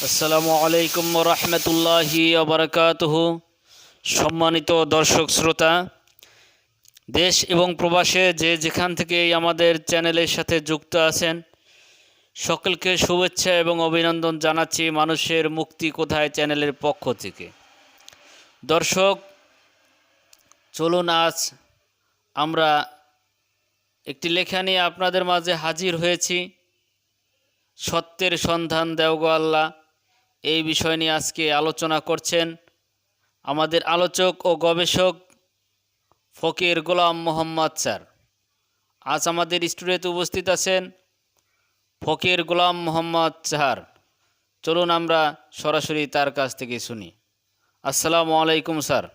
আসসালামু আলাইকুম রহমতুল্লাহি বারাকাতুহু। সম্মানিত দর্শক শ্রোতা, দেশ এবং প্রবাসে যে যেখান থেকে আমাদের চ্যানেলের সাথে যুক্ত আছেন, সকলকে শুভেচ্ছা এবং অভিনন্দন জানাচ্ছি মানুষের মুক্তি কোথায় চ্যানেলের পক্ষ থেকে। দর্শক, চলুন আজ আমরা একটি লেখা নিয়ে আপনাদের মাঝে হাজির হয়েছি। সত্যের সন্ধান দেও গো আল্লাহ, এই বিষয় নিয়ে আজকে আলোচনা করছেন আমাদের আলোচক ও গবেষক ফকির গোলাম মোহাম্মদ স্যার। আজ আমাদের স্টুডিওতে উপস্থিত আছেন ফকির গোলাম মোহাম্মদ স্যার। চলুন আমরা সরাসরি তার কাছ থেকে শুনি। আসসালামু আলাইকুম স্যার।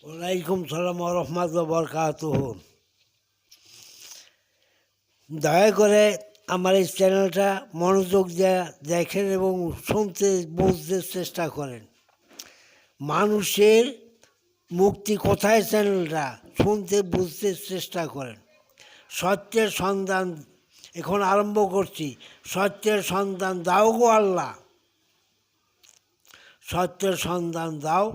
ওয়ালাইকুম সালাম রহমতুল্লাহ বরকাতুহ। দয়া করে আমার এই চ্যানেলটা মনোযোগ দিয়ে দেখেন এবং শুনতে বুঝতে চেষ্টা করেন। মানুষের মুক্তি কোথায় চ্যানেলটা শুনতে বুঝতে চেষ্টা করেন। সত্যের সন্ধান এখন আরম্ভ করছি। সত্যের সন্ধান দাও গো আল্লাহ, সত্যের সন্ধান দাও।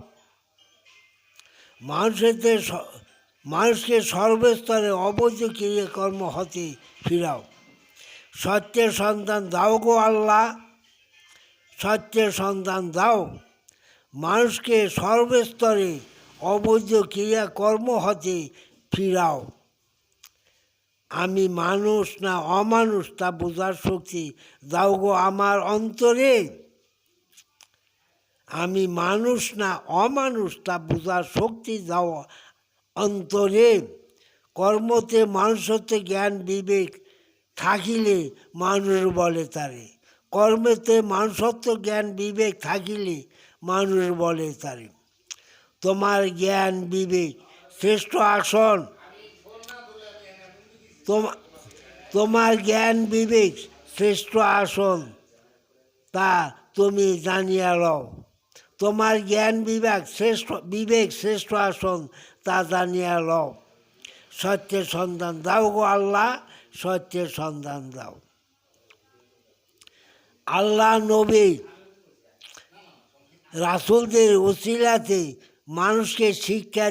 মানুষকে সর্বস্তরে অবৈধ ক্রিয়াকর্ম হতে ফিরাও। সত্যের সন্ধান দাও গো আল্লাহ, সত্যের সন্ধান দাও। মানুষকে সর্বস্তরে অবৈধ ক্রিয়াকর্ম হতে ফিরাও। আমি মানুষ না অমানুষ তা বোঝার শক্তি দাও গো আমার অন্তরে। আমি মানুষ না অমানুষ তা বোঝার শক্তি দাও অন্তরে। কর্মতে মানুষত্ব জ্ঞান বিবেক থাকিলে মানুষ বলে তারে। কর্মেতে মানুষত্ব জ্ঞান বিবেক থাকিলে মানুষ বলে তারে। তোমার জ্ঞান বিবেক শ্রেষ্ঠ আসন, তোমার জ্ঞান বিবেক শ্রেষ্ঠ আসন তা তুমি জানিয়া লও। তোমার জ্ঞান বিবেক শ্রেষ্ঠ আসন তা জানিয়া লও। সত্যের সন্ধান দাও গো আল্লাহ, সত্যের সন্ধান দাও। আল্লাহ নবী রাসূলদের ওসিলাতে মানুষকে শিক্ষা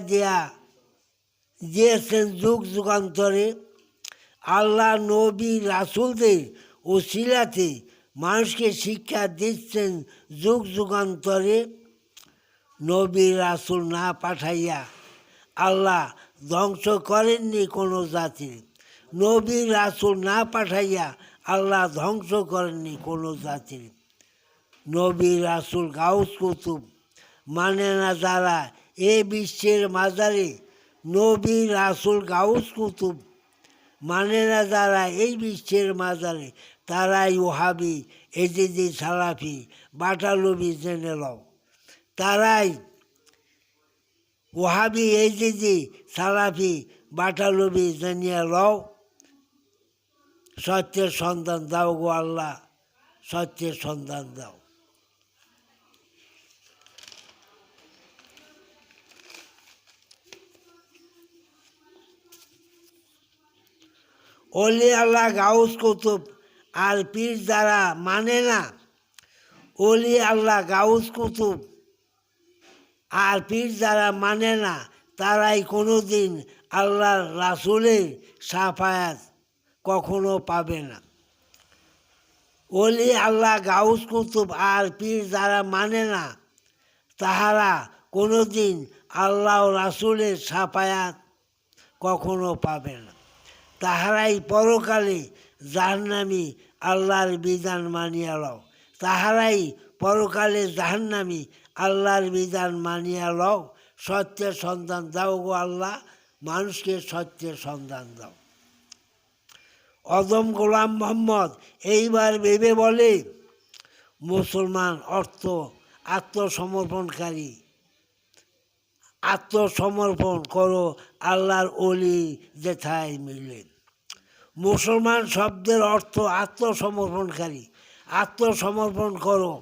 দিয়েছেন যুগ যুগান্তরে। আল্লাহ নবী রাসূলদের ওসিলাতে মানুষকে শিক্ষা দিচ্ছেন যুগ যুগান্তরে। নবী রাসূল না পাঠাইয়া আল্লাহ ধ্বংস করেননি কোনো জাতি। নবী রাসূল না পাঠাইয়া আল্লাহ ধ্বংস করেননি কোনো জাতি। নবী রাসূল গাউস কুতুব মানে না যারা এ বিশ্বের মাজারে। নবী রাসূল গাউস কুতুব মানে না যারা এই বিশ্বের মাজারে, তারাই ওহাবি এজিদি সালাফি বাটালবি জেনে লও। তারাই ওহাবি এজিদি সালাফি বাটালবি জানিয়ে লও। সত্যের সন্ধান দাও গো আল্লাহ, সত্যের সন্ধান দাও। ওলি আল্লাহ গাউস কুতুব আর পীর যারা মানে না। ওলি আল্লাহ গাউস কুতুব আর পীর যারা মানে না, তারাই কোনো দিন আল্লাহর রাসূলের শাফায়াত কখনো পাবে না। ওলি আল্লাহ গাউস কুতুব আর পীর যারা মানে না, তাহারা কোনো দিন আল্লাহ রাসূলের শাফায়াত কখনো পাবে না। তাহারাই পরকালে জাহান্নামী আল্লাহর বিধান মানিয়া লও। তাহারাই পরকালে জাহান্নামী আল্লাহর বিধান মানিয়া লও। সত্যের সন্ধান দাও গো আল্লাহ, মানুষকে সত্যের সন্ধান দাও। অদম গোলাম মোহাম্মদ এইবার ভেবে বলে, মুসলমান অর্থ আত্মসমর্পণকারী। আত্মসমর্পণ করো আল্লাহর ওলি যেথায় মিলে। মুসলমান শব্দের অর্থ আত্মসমর্পণকারী। আত্মসমর্পণ করো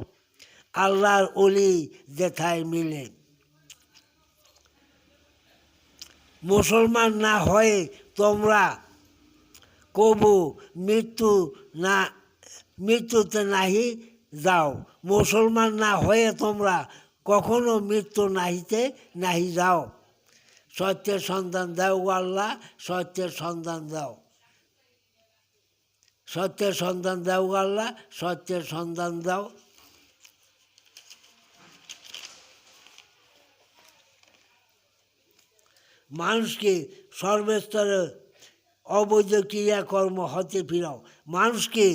আল্লাহর ওলি যেথায় মিলে। মুসলমান না হয়ে তোমরা কবু মৃত্যুতে নাহি যাও, মুসলমান না হয়ে তোমরা কখনো মৃত্যু নাহিতে নাহি যাও। সত্যের সন্ধান দাও গো আল্লাহ, সত্যের সন্ধান দাও, সত্যের সন্ধান দাও গো আল্লাহ, সত্যের সন্ধান দাও। মানুষকে সর্বস্তরে অবৈধ ক্রিয়াকর্ম হতে ফিরাও, মানুষকে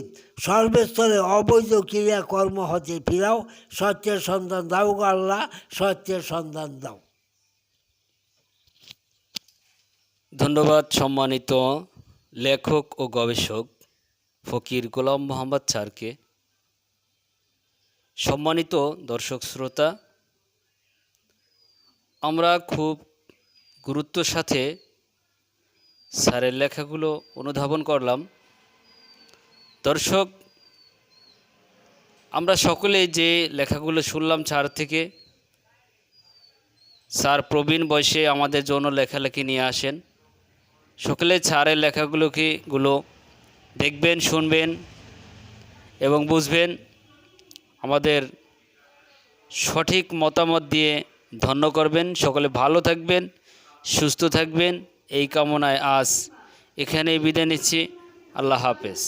সর্বস্তরে অবৈধ ক্রিয়াকর্ম হতে ফিরাও। সত্যের সন্ধান দাও গো আল্লাহ, সত্যের সন্ধান দাও। ধন্যবাদ সম্মানিত লেখক ও গবেষক ফকির গোলাম মোহাম্মদ স্যারকে। সম্মানিত দর্শক শ্রোতা, আমরা খুব গুরুত্বের সাথে স্যারের লেখাগুলো অনুধাবন করলাম। দর্শক, আমরা সকলেই যে লেখাগুলো শুনলাম স্যার থেকে, স্যার প্রবীণ বয়সে আমাদের জন্য লেখালেখি নিয়ে আসেন। সকলে স্যারের লেখাগুলোকে দেখবেন, শুনবেন এবং বুঝবেন। আমাদের সঠিক মতামত দিয়ে ধন্য করবেন। সকলে ভালো থাকবেন, সুস্থ থাকবেন, এই কামনায় আজ এখানেই বিদায় নিচ্ছি। আল্লাহ হাফেজ।